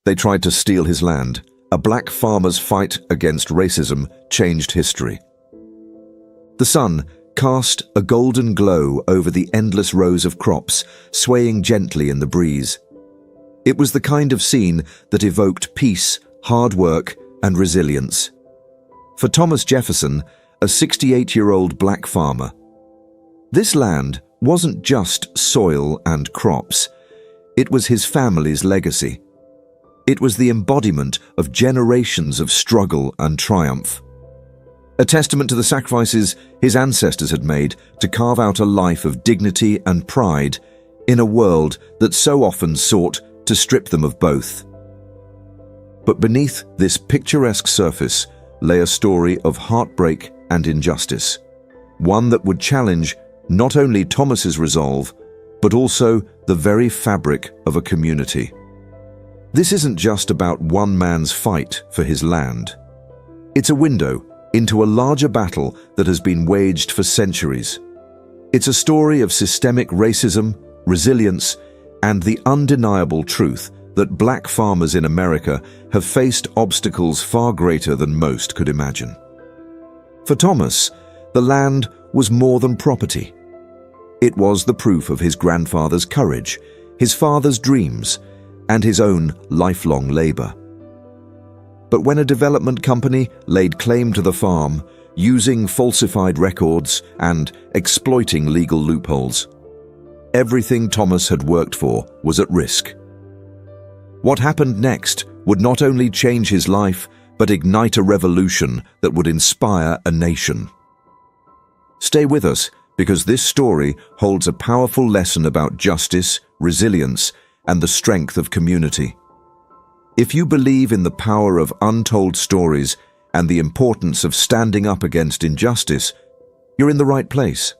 They tried to steal his land. A black farmer's fight against racism changed history. The sun cast a golden glow over the endless rows of crops, swaying gently in the breeze. It was the kind of scene that evoked peace, hard work, and resilience. For Thomas Jefferson, a 68-year-old black farmer, this land wasn't just soil and crops. It was his family's legacy. It was the embodiment of generations of struggle and triumph. A testament to the sacrifices his ancestors had made to carve out a life of dignity and pride in a world that so often sought to strip them of both. But beneath this picturesque surface lay a story of heartbreak and injustice, one that would challenge not only Thomas's resolve, but also the very fabric of a community. This isn't just about one man's fight for his land. It's a window into a larger battle that has been waged for centuries. It's a story of systemic racism, resilience, and the undeniable truth that black farmers in America have faced obstacles far greater than most could imagine. For Thomas, the land was more than property. It was the proof of his grandfather's courage, his father's dreams, and his own lifelong labor. But when a development company laid claim to the farm, using falsified records and exploiting legal loopholes, everything Thomas had worked for was at risk. What happened next would not only change his life, but ignite a revolution that would inspire a nation. Stay with us, because this story holds a powerful lesson about justice, resilience, and the strength of community. If you believe in the power of untold stories and the importance of standing up against injustice, you're in the right place.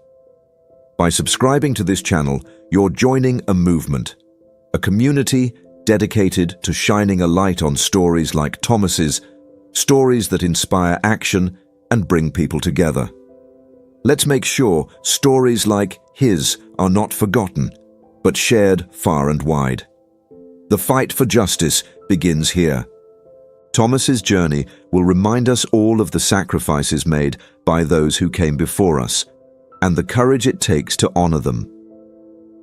By subscribing to this channel, you're joining a movement, a community dedicated to shining a light on stories like Thomas's, stories that inspire action and bring people together. Let's make sure stories like his are not forgotten, but shared far and wide. The fight for justice begins here. Thomas's journey will remind us all of the sacrifices made by those who came before us, and the courage it takes to honor them.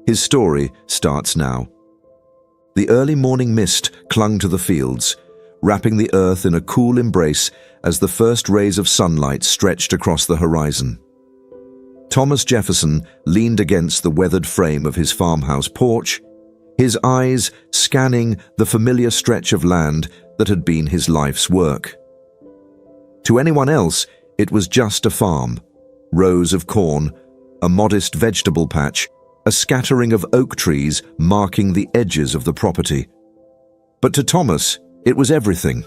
His story starts now. The early morning mist clung to the fields, wrapping the earth in a cool embrace as the first rays of sunlight stretched across the horizon. Thomas Jefferson leaned against the weathered frame of his farmhouse porch, his eyes scanning the familiar stretch of land that had been his life's work. To anyone else, it was just a farm, rows of corn, a modest vegetable patch, a scattering of oak trees marking the edges of the property. But to Thomas, it was everything.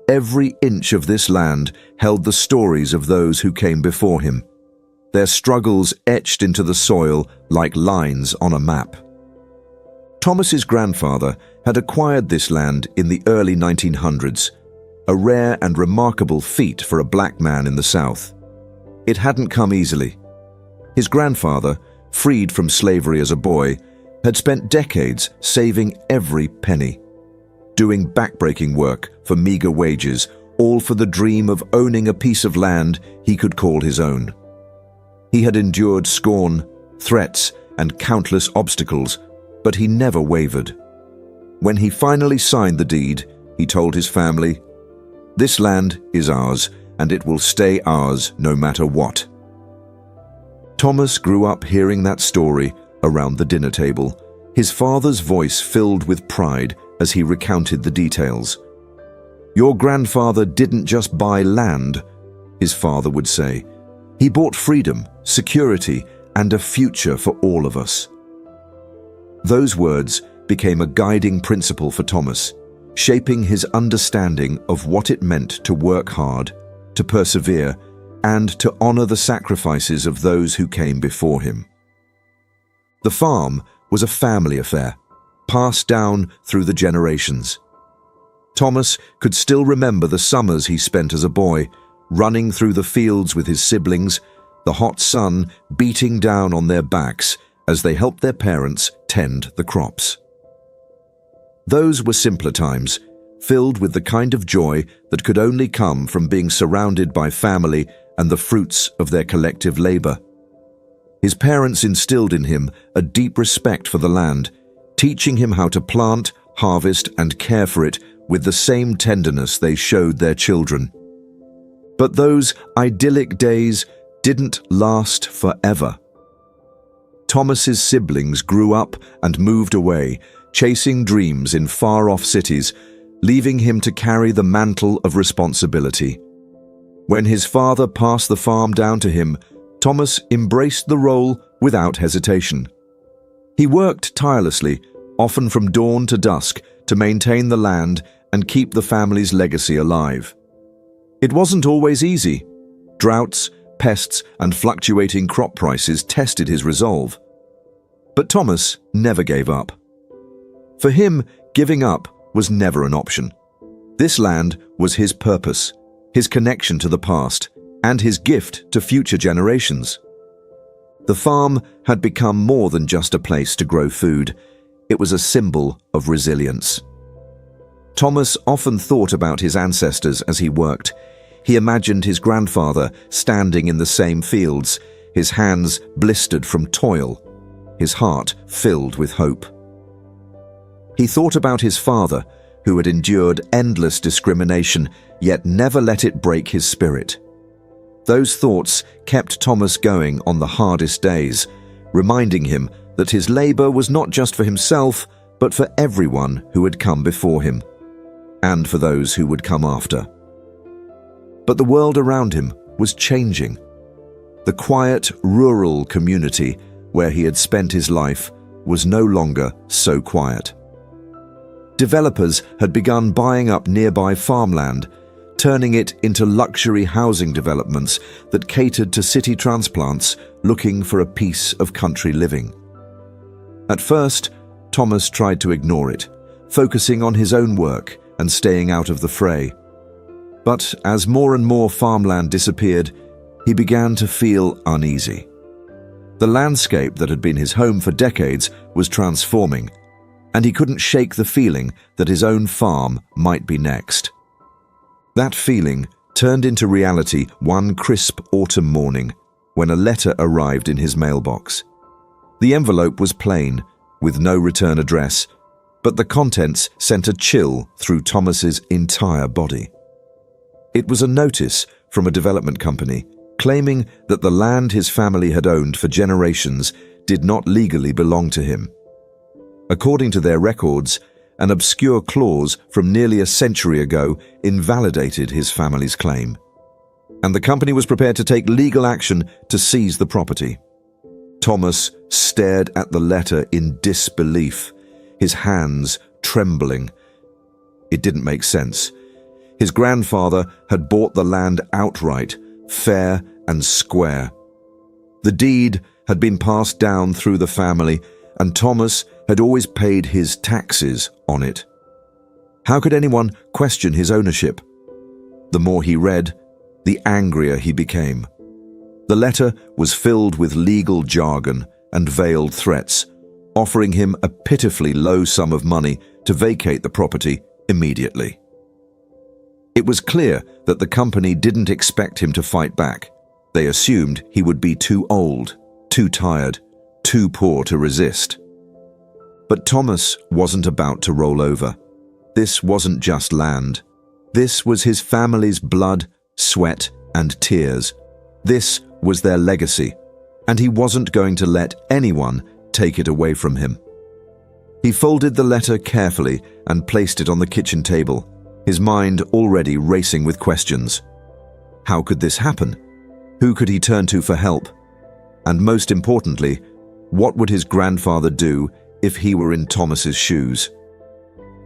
Every inch of this land held the stories of those who came before him, their struggles etched into the soil like lines on a map. Thomas's grandfather had acquired this land in the early 1900s, a rare and remarkable feat for a black man in the South. It hadn't come easily. His grandfather, freed from slavery as a boy, had spent decades saving every penny, doing backbreaking work for meager wages, all for the dream of owning a piece of land he could call his own. He had endured scorn, threats, and countless obstacles, but he never wavered. When he finally signed the deed, he told his family, "This land is ours, and it will stay ours no matter what." Thomas grew up hearing that story around the dinner table, his father's voice filled with pride as he recounted the details. "Your grandfather didn't just buy land," his father would say. "He bought freedom, security, and a future for all of us." Those words became a guiding principle for Thomas, shaping his understanding of what it meant to work hard, to persevere, and to honor the sacrifices of those who came before him. The farm was a family affair, passed down through the generations. Thomas could still remember the summers he spent as a boy, running through the fields with his siblings, the hot sun beating down on their backs as they helped their parents tend the crops. Those were simpler times, filled with the kind of joy that could only come from being surrounded by family and the fruits of their collective labor. His parents instilled in him a deep respect for the land, teaching him how to plant, harvest, and care for it with the same tenderness they showed their children. But those idyllic days didn't last forever. Thomas's siblings grew up and moved away, chasing dreams in far-off cities, leaving him to carry the mantle of responsibility. When his father passed the farm down to him, Thomas embraced the role without hesitation. He worked tirelessly, often from dawn to dusk, to maintain the land and keep the family's legacy alive. It wasn't always easy. Droughts, pests, and fluctuating crop prices tested his resolve. But Thomas never gave up. For him, giving up was never an option. This land was his purpose, his connection to the past, and his gift to future generations. The farm had become more than just a place to grow food. It was a symbol of resilience. Thomas often thought about his ancestors as he worked. He imagined his grandfather standing in the same fields, his hands blistered from toil, his heart filled with hope. He thought about his father, who had endured endless discrimination, yet never let it break his spirit. Those thoughts kept Thomas going on the hardest days, reminding him that his labor was not just for himself, but for everyone who had come before him, and for those who would come after. But the world around him was changing. The quiet, rural community where he had spent his life was no longer so quiet. Developers had begun buying up nearby farmland, turning it into luxury housing developments that catered to city transplants looking for a piece of country living. At first, Thomas tried to ignore it, focusing on his own work and staying out of the fray. But as more and more farmland disappeared, he began to feel uneasy. The landscape that had been his home for decades was transforming, and he couldn't shake the feeling that his own farm might be next. That feeling turned into reality one crisp autumn morning when a letter arrived in his mailbox. The envelope was plain, with no return address, but the contents sent a chill through Thomas's entire body. It was a notice from a development company claiming that the land his family had owned for generations did not legally belong to him. According to their records, an obscure clause from nearly a century ago invalidated his family's claim, and the company was prepared to take legal action to seize the property. Thomas stared at the letter in disbelief, his hands trembling. It didn't make sense. His grandfather had bought the land outright, fair and square. The deed had been passed down through the family, and Thomas had always paid his taxes on it. How could anyone question his ownership? The more he read, the angrier he became. The letter was filled with legal jargon and veiled threats, offering him a pitifully low sum of money to vacate the property immediately. It was clear that the company didn't expect him to fight back. They assumed he would be too old, too tired, too poor to resist. But Thomas wasn't about to roll over. This wasn't just land. This was his family's blood, sweat, and tears. This was their legacy, and he wasn't going to let anyone take it away from him. He folded the letter carefully and placed it on the kitchen table, his mind already racing with questions. How could this happen? Who could he turn to for help? And most importantly, what would his grandfather do if he were in Thomas's shoes?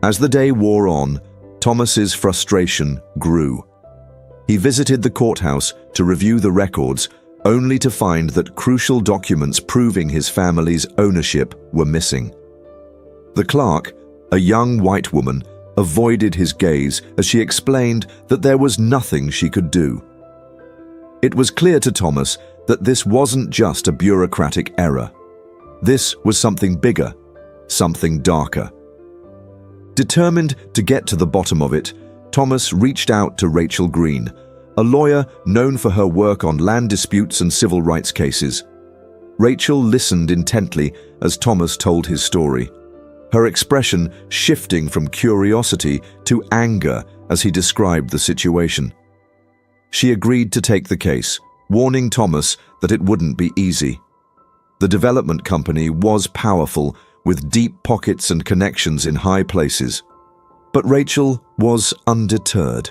As the day wore on, Thomas's frustration grew. He visited the courthouse to review the records, only to find that crucial documents proving his family's ownership were missing. The clerk, a young white woman, avoided his gaze as she explained that there was nothing she could do. It was clear to Thomas that this wasn't just a bureaucratic error. This was something bigger, something darker. Determined to get to the bottom of it, Thomas reached out to Rachel Green, a lawyer known for her work on land disputes and civil rights cases. Rachel listened intently as Thomas told his story, her expression shifting from curiosity to anger as he described the situation. She agreed to take the case, warning Thomas that it wouldn't be easy. The development company was powerful, with deep pockets and connections in high places. But Rachel was undeterred.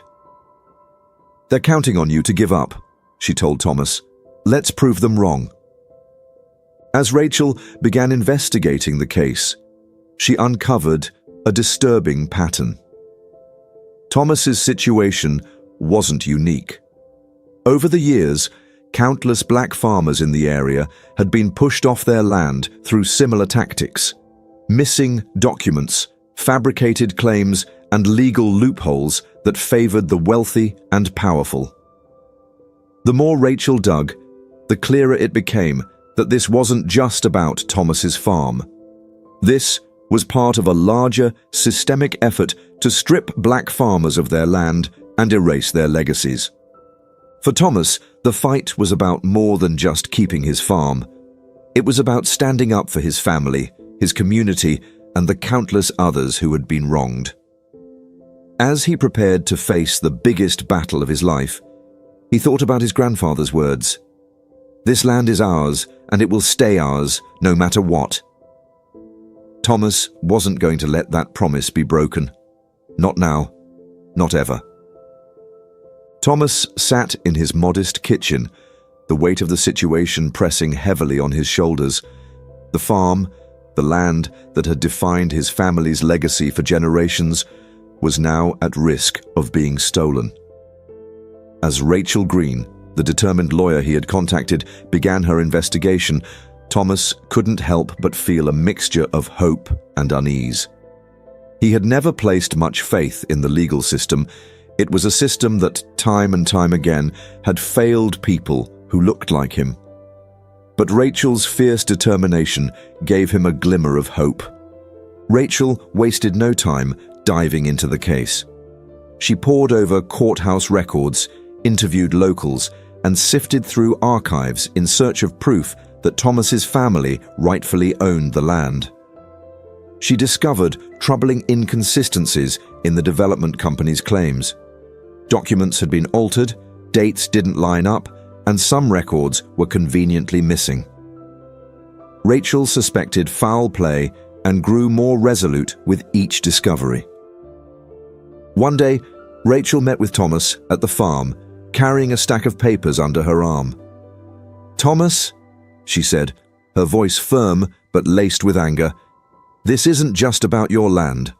"They're counting on you to give up," she told Thomas. "Let's prove them wrong." As Rachel began investigating the case, she uncovered a disturbing pattern. Thomas's situation wasn't unique. Over the years, countless black farmers in the area had been pushed off their land through similar tactics. Missing documents, fabricated claims, and legal loopholes that favored the wealthy and powerful. The more Rachel dug, the clearer it became that this wasn't just about Thomas's farm. This was part of a larger, systemic effort to strip black farmers of their land and erase their legacies. For Thomas, the fight was about more than just keeping his farm. It was about standing up for his family, his community, and the countless others who had been wronged. As he prepared to face the biggest battle of his life, he thought about his grandfather's words. "This land is ours, and it will stay ours, no matter what." Thomas wasn't going to let that promise be broken. Not now, not ever. Thomas sat in his modest kitchen, the weight of the situation pressing heavily on his shoulders. The farm, the land that had defined his family's legacy for generations, was now at risk of being stolen. As Rachel Green, the determined lawyer he had contacted, began her investigation, Thomas couldn't help but feel a mixture of hope and unease. He had never placed much faith in the legal system. It was a system that, time and time again, had failed people who looked like him. But Rachel's fierce determination gave him a glimmer of hope. Rachel wasted no time diving into the case. She pored over courthouse records, interviewed locals, and sifted through archives in search of proof that Thomas's family rightfully owned the land. She discovered troubling inconsistencies in the development company's claims. Documents had been altered, dates didn't line up, and some records were conveniently missing. Rachel suspected foul play and grew more resolute with each discovery. One day, Rachel met with Thomas at the farm, carrying a stack of papers under her arm. "Thomas," she said, her voice firm but laced with anger, "this isn't just about your land.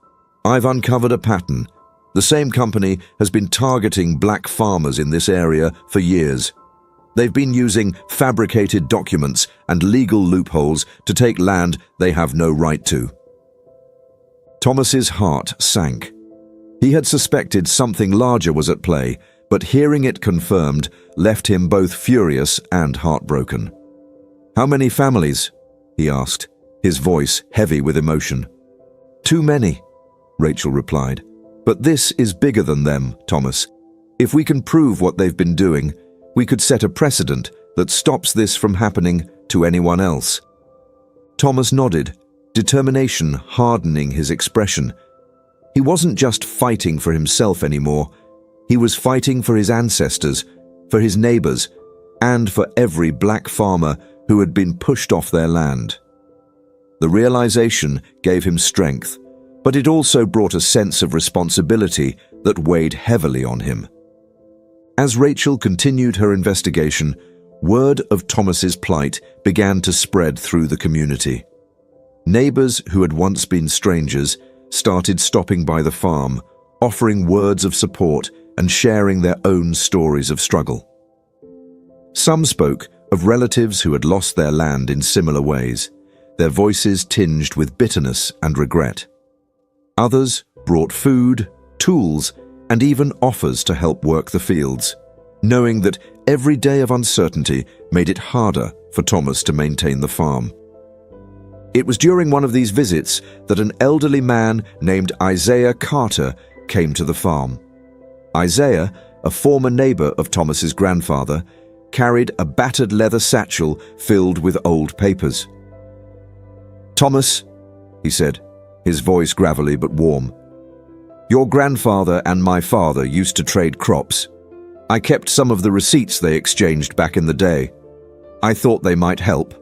I've uncovered a pattern. The same company has been targeting black farmers in this area for years. They've been using fabricated documents and legal loopholes to take land they have no right to." Thomas's heart sank. He had suspected something larger was at play, but hearing it confirmed left him both furious and heartbroken. "How many families?" he asked, his voice heavy with emotion. "Too many," Rachel replied. "But this is bigger than them, Thomas. If we can prove what they've been doing, we could set a precedent that stops this from happening to anyone else." Thomas nodded, determination hardening his expression. He wasn't just fighting for himself anymore. He was fighting for his ancestors, for his neighbors, and for every black farmer who had been pushed off their land. The realization gave him strength, but it also brought a sense of responsibility that weighed heavily on him. As Rachel continued her investigation, word of Thomas's plight began to spread through the community. Neighbors who had once been strangers started stopping by the farm, offering words of support and sharing their own stories of struggle. Some spoke of relatives who had lost their land in similar ways, their voices tinged with bitterness and regret. Others brought food, tools, and even offers to help work the fields, knowing that every day of uncertainty made it harder for Thomas to maintain the farm. It was during one of these visits that an elderly man named Isaiah Carter came to the farm. Isaiah, a former neighbor of Thomas's grandfather, carried a battered leather satchel filled with old papers. "Thomas," he said, his voice gravelly but warm, "your grandfather and my father used to trade crops. I kept some of the receipts they exchanged back in the day. I thought they might help."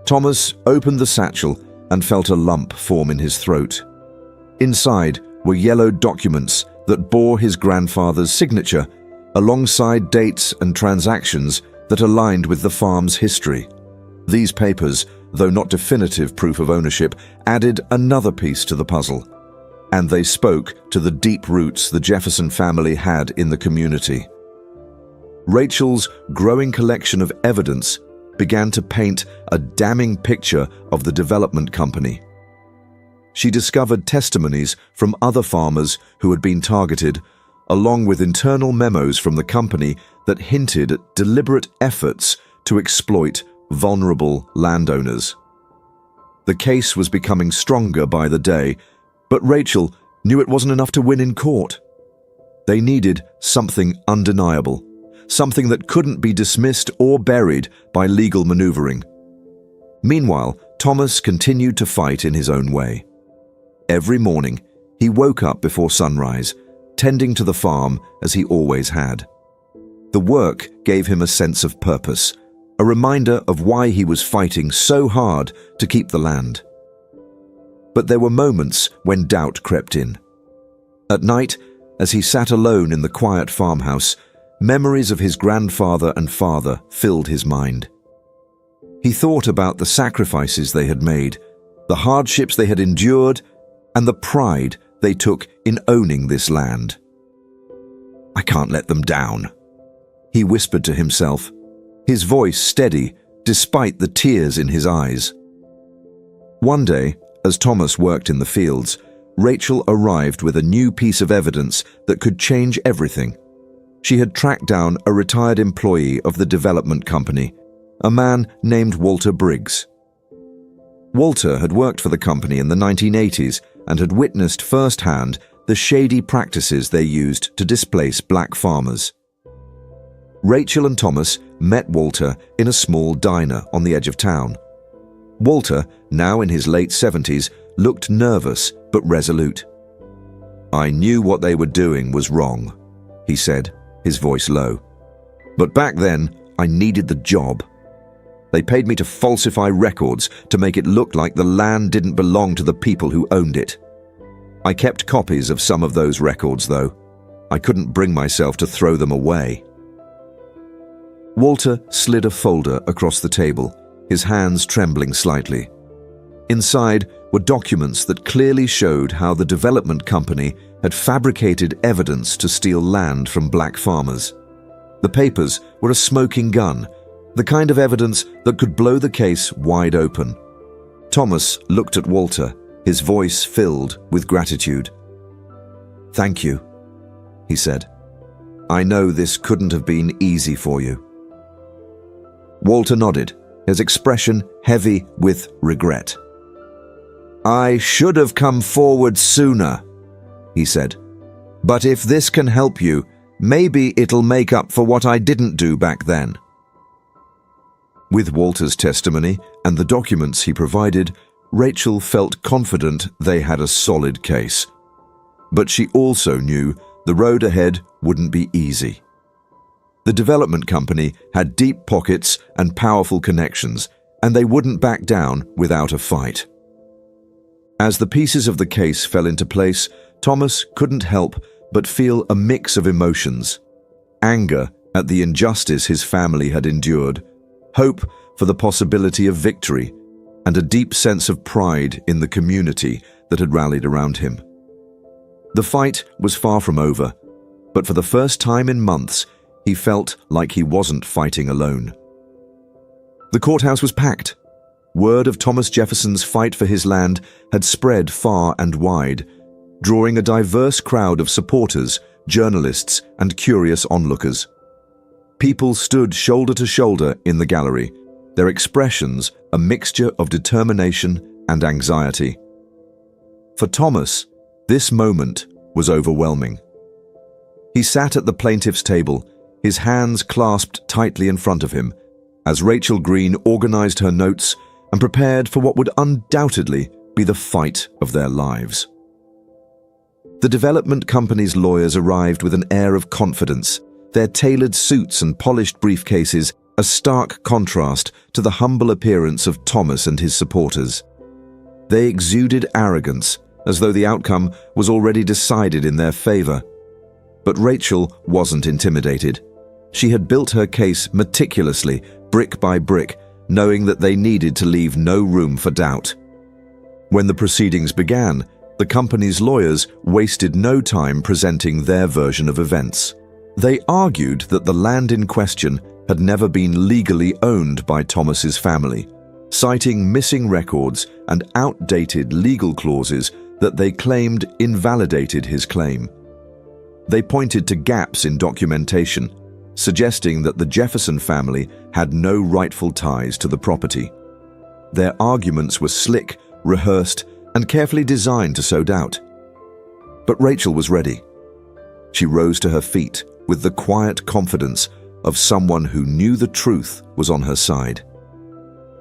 Thomas opened the satchel and felt a lump form in his throat. Inside were yellowed documents that bore his grandfather's signature, alongside dates and transactions that aligned with the farm's history. These papers, though not definitive proof of ownership, added another piece to the puzzle, and they spoke to the deep roots the Jefferson family had in the community. Rachel's growing collection of evidence began to paint a damning picture of the development company. She discovered testimonies from other farmers who had been targeted, along with internal memos from the company that hinted at deliberate efforts to exploit vulnerable landowners. The case was becoming stronger by the day, but Rachel knew it wasn't enough to win in court. They needed something undeniable, something that couldn't be dismissed or buried by legal maneuvering. Meanwhile, Thomas continued to fight in his own way. Every morning, he woke up before sunrise, tending to the farm as he always had. The work gave him a sense of purpose, a reminder of why he was fighting so hard to keep the land. But there were moments when doubt crept in. At night, as he sat alone in the quiet farmhouse, memories of his grandfather and father filled his mind. He thought about the sacrifices they had made, the hardships they had endured, and the pride they took in owning this land. "I can't let them down," he whispered to himself, his voice steady despite the tears in his eyes. One day, as Thomas worked in the fields, Rachel arrived with a new piece of evidence that could change everything. She had tracked down a retired employee of the development company, a man named Walter Briggs. Walter had worked for the company in the 1980s and had witnessed firsthand the shady practices they used to displace black farmers. Rachel and Thomas met Walter in a small diner on the edge of town. Walter, now in his late 70s, looked nervous but resolute. "I knew what they were doing was wrong," he said, his voice low. "But back then, I needed the job. They paid me to falsify records to make it look like the land didn't belong to the people who owned it. I kept copies of some of those records, though. I couldn't bring myself to throw them away." Walter slid a folder across the table, his hands trembling slightly. Inside were documents that clearly showed how the development company had fabricated evidence to steal land from black farmers. The papers were a smoking gun, the kind of evidence that could blow the case wide open. Thomas looked at Walter, his voice filled with gratitude. "Thank you," he said. "I know this couldn't have been easy for you." Walter nodded, his expression heavy with regret. "I should have come forward sooner," he said. "But if this can help you, maybe it'll make up for what I didn't do back then." With Walter's testimony and the documents he provided, Rachel felt confident they had a solid case. But she also knew the road ahead wouldn't be easy. The development company had deep pockets and powerful connections, and they wouldn't back down without a fight. As the pieces of the case fell into place, Thomas couldn't help but feel a mix of emotions: anger at the injustice his family had endured, hope for the possibility of victory, and a deep sense of pride in the community that had rallied around him. The fight was far from over, but for the first time in months, he felt like he wasn't fighting alone. The courthouse was packed. Word of Thomas Jefferson's fight for his land had spread far and wide, drawing a diverse crowd of supporters, journalists, and curious onlookers. People stood shoulder to shoulder in the gallery, their expressions a mixture of determination and anxiety. For Thomas, this moment was overwhelming. He sat at the plaintiff's table, his hands clasped tightly in front of him, as Rachel Green organized her notes and prepared for what would undoubtedly be the fight of their lives. The development company's lawyers arrived with an air of confidence, their tailored suits and polished briefcases a stark contrast to the humble appearance of Thomas and his supporters. They exuded arrogance, as though the outcome was already decided in their favor. But Rachel wasn't intimidated. She had built her case meticulously, brick by brick, knowing that they needed to leave no room for doubt. When the proceedings began, the company's lawyers wasted no time presenting their version of events. They argued that the land in question had never been legally owned by Thomas's family, citing missing records and outdated legal clauses that they claimed invalidated his claim. They pointed to gaps in documentation, suggesting that the Jefferson family had no rightful ties to the property. Their arguments were slick, rehearsed, and carefully designed to sow doubt. But Rachel was ready. She rose to her feet with the quiet confidence of someone who knew the truth was on her side.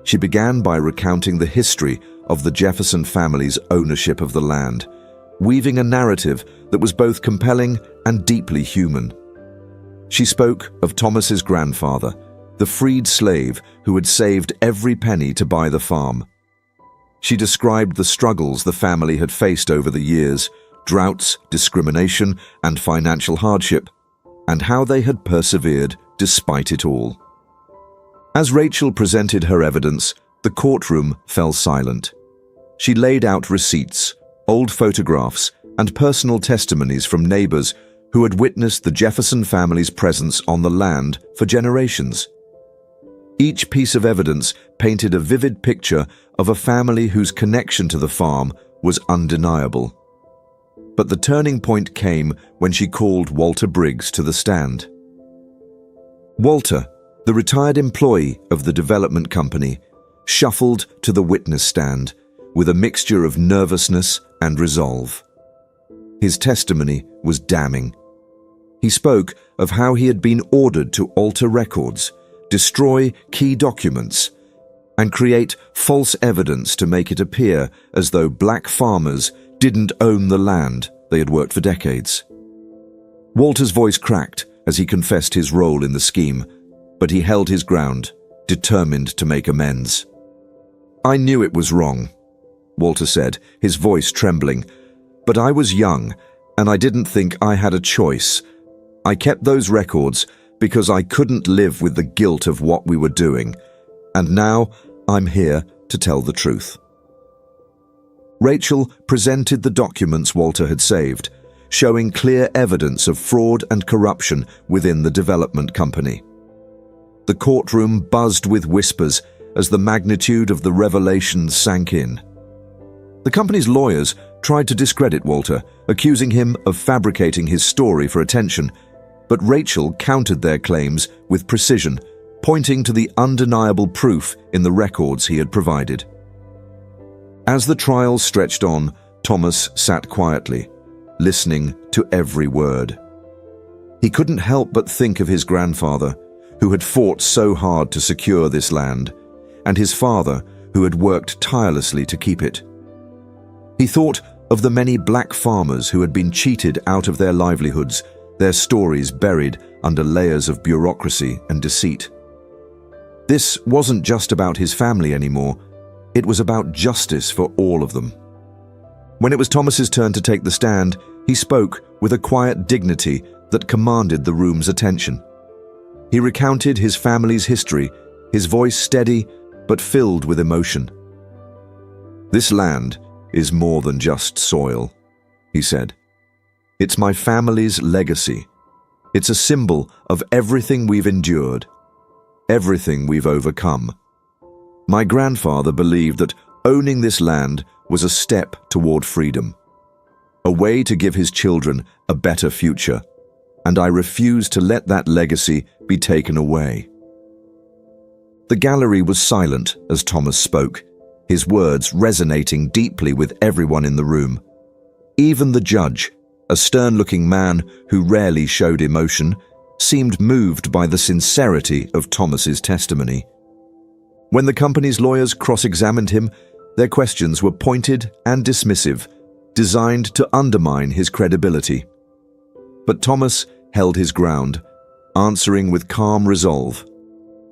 She began by recounting the history of the Jefferson family's ownership of the land, weaving a narrative that was both compelling and deeply human. She spoke of Thomas's grandfather, the freed slave who had saved every penny to buy the farm. She described the struggles the family had faced over the years, droughts, discrimination, and financial hardship, and how they had persevered despite it all. As Rachel presented her evidence, the courtroom fell silent. She laid out receipts, old photographs, and personal testimonies from neighbors who had witnessed the Jefferson family's presence on the land for generations. Each piece of evidence painted a vivid picture of a family whose connection to the farm was undeniable. But the turning point came when she called Walter Briggs to the stand. Walter, the retired employee of the development company, shuffled to the witness stand with a mixture of nervousness and resolve. His testimony was damning. He spoke of how he had been ordered to alter records, destroy key documents, and create false evidence to make it appear as though black farmers didn't own the land they had worked for decades. Walter's voice cracked as he confessed his role in the scheme, but he held his ground, determined to make amends. "I knew it was wrong," Walter said, his voice trembling, "but I was young, and I didn't think I had a choice. I kept those records because I couldn't live with the guilt of what we were doing, and now I'm here to tell the truth." Rachel presented the documents Walter had saved, showing clear evidence of fraud and corruption within the development company. The courtroom buzzed with whispers as the magnitude of the revelations sank in. The company's lawyers tried to discredit Walter, accusing him of fabricating his story for attention, but Rachel countered their claims with precision, pointing to the undeniable proof in the records he had provided. As the trial stretched on, Thomas sat quietly, listening to every word. He couldn't help but think of his grandfather, who had fought so hard to secure this land, and his father, who had worked tirelessly to keep it. He thought of the many black farmers who had been cheated out of their livelihoods, their stories buried under layers of bureaucracy and deceit. This wasn't just about his family anymore. It was about justice for all of them. When it was Thomas's turn to take the stand, he spoke with a quiet dignity that commanded the room's attention. He recounted his family's history, his voice steady but filled with emotion. "This land is more than just soil," he said. "It's my family's legacy. It's a symbol of everything we've endured, everything we've overcome. My grandfather believed that owning this land was a step toward freedom, a way to give his children a better future, and I refuse to let that legacy be taken away." The gallery was silent as Thomas spoke, his words resonating deeply with everyone in the room. Even the judge, a stern-looking man who rarely showed emotion, seemed moved by the sincerity of Thomas's testimony. When the company's lawyers cross-examined him, their questions were pointed and dismissive, designed to undermine his credibility. But Thomas held his ground, answering with calm resolve.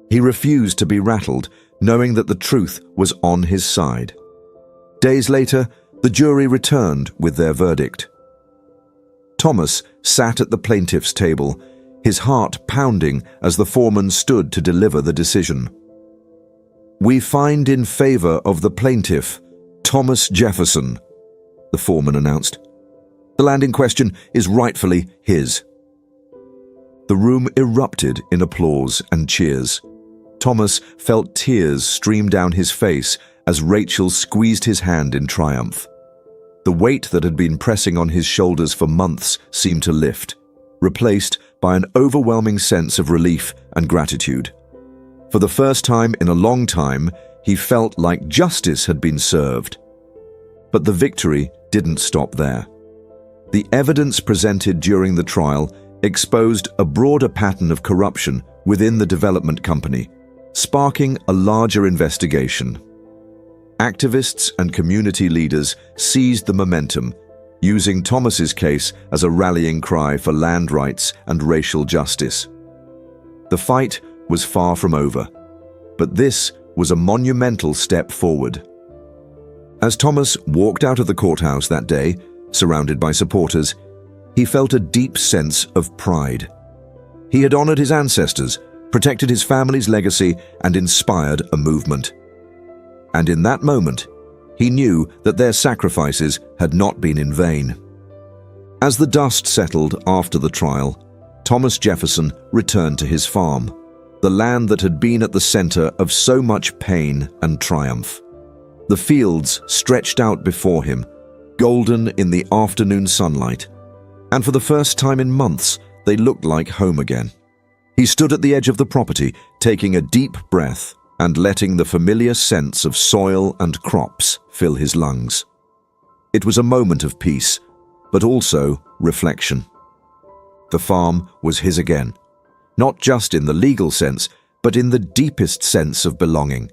He refused to be rattled, knowing that the truth was on his side. Days later, the jury returned with their verdict. Thomas sat at the plaintiff's table, his heart pounding as the foreman stood to deliver the decision. "We find in favor of the plaintiff, Thomas Jefferson," the foreman announced. "The land in question is rightfully his." The room erupted in applause and cheers. Thomas felt tears stream down his face as Rachel squeezed his hand in triumph. The weight that had been pressing on his shoulders for months seemed to lift, replaced by an overwhelming sense of relief and gratitude. For the first time in a long time, he felt like justice had been served. But the victory didn't stop there. The evidence presented during the trial exposed a broader pattern of corruption within the development company, sparking a larger investigation. Activists and community leaders seized the momentum, using Thomas's case as a rallying cry for land rights and racial justice. The fight was far from over, but this was a monumental step forward. As Thomas walked out of the courthouse that day, surrounded by supporters, he felt a deep sense of pride. He had honored his ancestors, protected his family's legacy, and inspired a movement. And in that moment, he knew that their sacrifices had not been in vain. As the dust settled after the trial, Thomas Jefferson returned to his farm, the land that had been at the center of so much pain and triumph. The fields stretched out before him, golden in the afternoon sunlight, and for the first time in months, they looked like home again. He stood at the edge of the property, taking a deep breath and letting the familiar sense of soil and crops fill his lungs. It was a moment of peace, but also reflection. The farm was his again, not just in the legal sense, but in the deepest sense of belonging.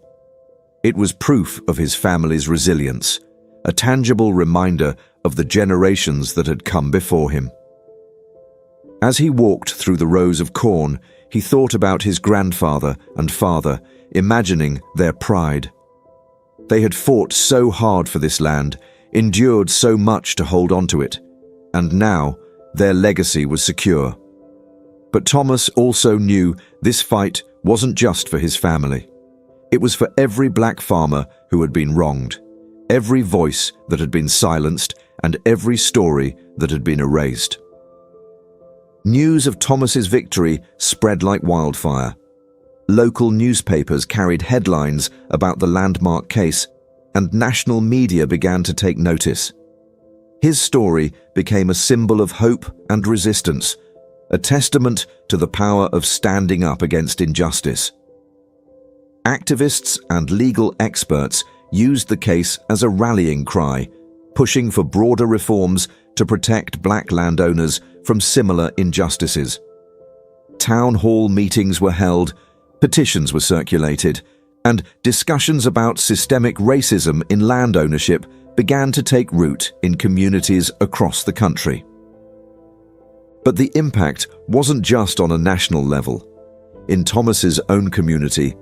It was proof of his family's resilience, a tangible reminder of the generations that had come before him. As he walked through the rows of corn, he thought about his grandfather and father, imagining their pride. They had fought so hard for this land, endured so much to hold on to it, and now their legacy was secure. But Thomas also knew this fight wasn't just for his family. It was for every black farmer who had been wronged, every voice that had been silenced, and every story that had been erased. News of Thomas's victory spread like wildfire. Local newspapers carried headlines about the landmark case, and national media began to take notice. His story became a symbol of hope and resistance, a testament to the power of standing up against injustice. Activists and legal experts used the case as a rallying cry, pushing for broader reforms to protect black landowners from similar injustices. Town hall meetings were held, petitions were circulated, and discussions about systemic racism in land ownership began to take root in communities across the country. But the impact wasn't just on a national level. In Thomas's own community,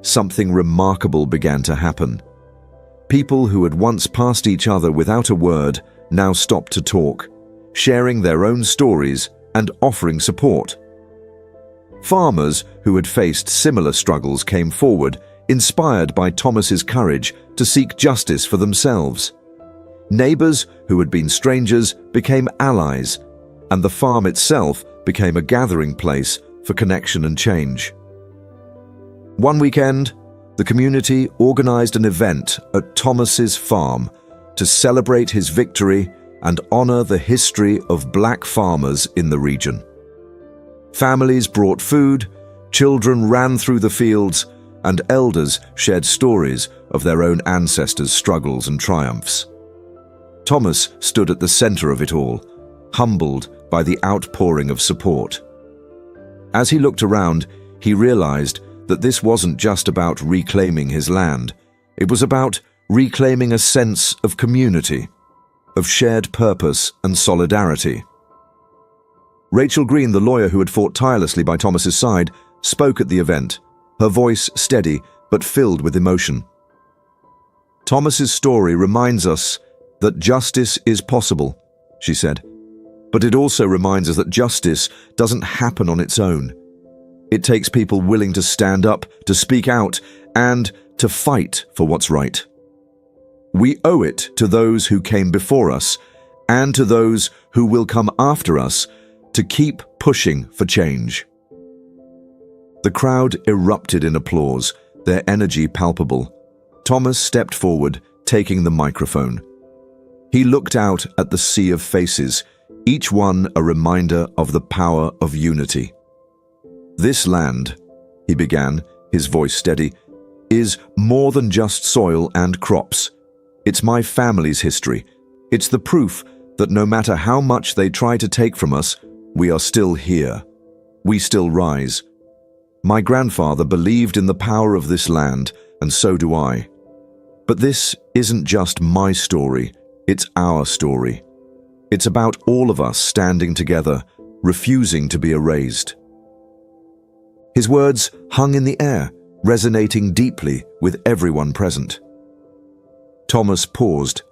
something remarkable began to happen. People who had once passed each other without a word now stopped to talk, sharing their own stories and offering support. Farmers who had faced similar struggles came forward, inspired by Thomas's courage to seek justice for themselves. Neighbors who had been strangers became allies, and the farm itself became a gathering place for connection and change. One weekend, the community organized an event at Thomas's farm to celebrate his victory and honor the history of black farmers in the region. Families brought food, children ran through the fields, and elders shared stories of their own ancestors' struggles and triumphs. Thomas stood at the center of it all, humbled by the outpouring of support. As he looked around, he realized that this wasn't just about reclaiming his land. It was about reclaiming a sense of community, of shared purpose and solidarity. Rachel Green, the lawyer who had fought tirelessly by Thomas's side, spoke at the event, her voice steady but filled with emotion. "Thomas's story reminds us that justice is possible," she said. "But it also reminds us that justice doesn't happen on its own. It takes people willing to stand up, to speak out, and to fight for what's right. We owe it to those who came before us and to those who will come after us to keep pushing for change." The crowd erupted in applause, their energy palpable. Thomas stepped forward, taking the microphone. He looked out at the sea of faces, each one a reminder of the power of unity. "This land," he began, his voice steady, "is more than just soil and crops. It's my family's history. It's the proof that no matter how much they try to take from us, we are still here. We still rise. My grandfather believed in the power of this land, and so do I. But this isn't just my story, it's our story. It's about all of us standing together, refusing to be erased." His words hung in the air, resonating deeply with everyone present. Thomas paused,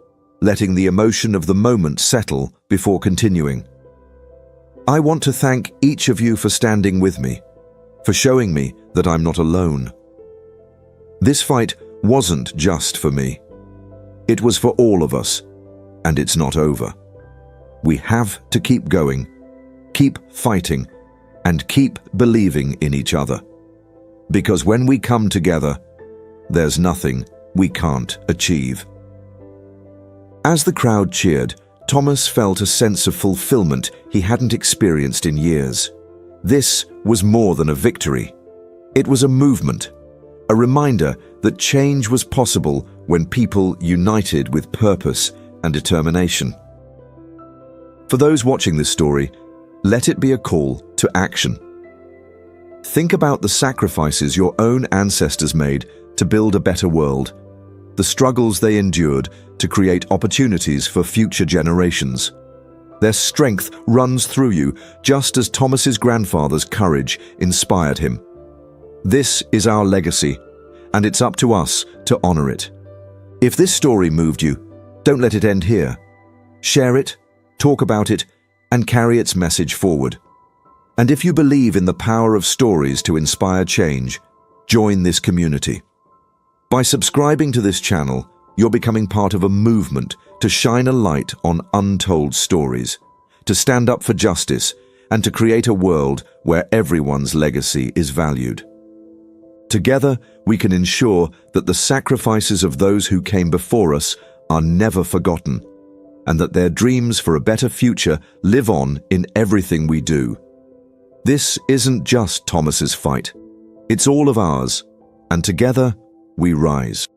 letting the emotion of the moment settle before continuing. "I want to thank each of you for standing with me, for showing me that I'm not alone. This fight wasn't just for me. It was for all of us, and it's not over. We have to keep going, keep fighting, and keep believing in each other. Because when we come together, there's nothing we can't achieve." As the crowd cheered, Thomas felt a sense of fulfillment he hadn't experienced in years. This was more than a victory. It was a movement, a reminder that change was possible when people united with purpose and determination. For those watching this story, let it be a call to action. Think about the sacrifices your own ancestors made to build a better world, the struggles they endured to create opportunities for future generations. Their strength runs through you, just as Thomas's grandfather's courage inspired him. This is our legacy, and it's up to us to honor it. If this story moved you, don't let it end here. Share it, talk about it, and carry its message forward. And if you believe in the power of stories to inspire change, join this community. By subscribing to this channel, you're becoming part of a movement to shine a light on untold stories, to stand up for justice, and to create a world where everyone's legacy is valued. Together, we can ensure that the sacrifices of those who came before us are never forgotten, and that their dreams for a better future live on in everything we do. This isn't just Thomas's fight. It's all of ours, and together we rise.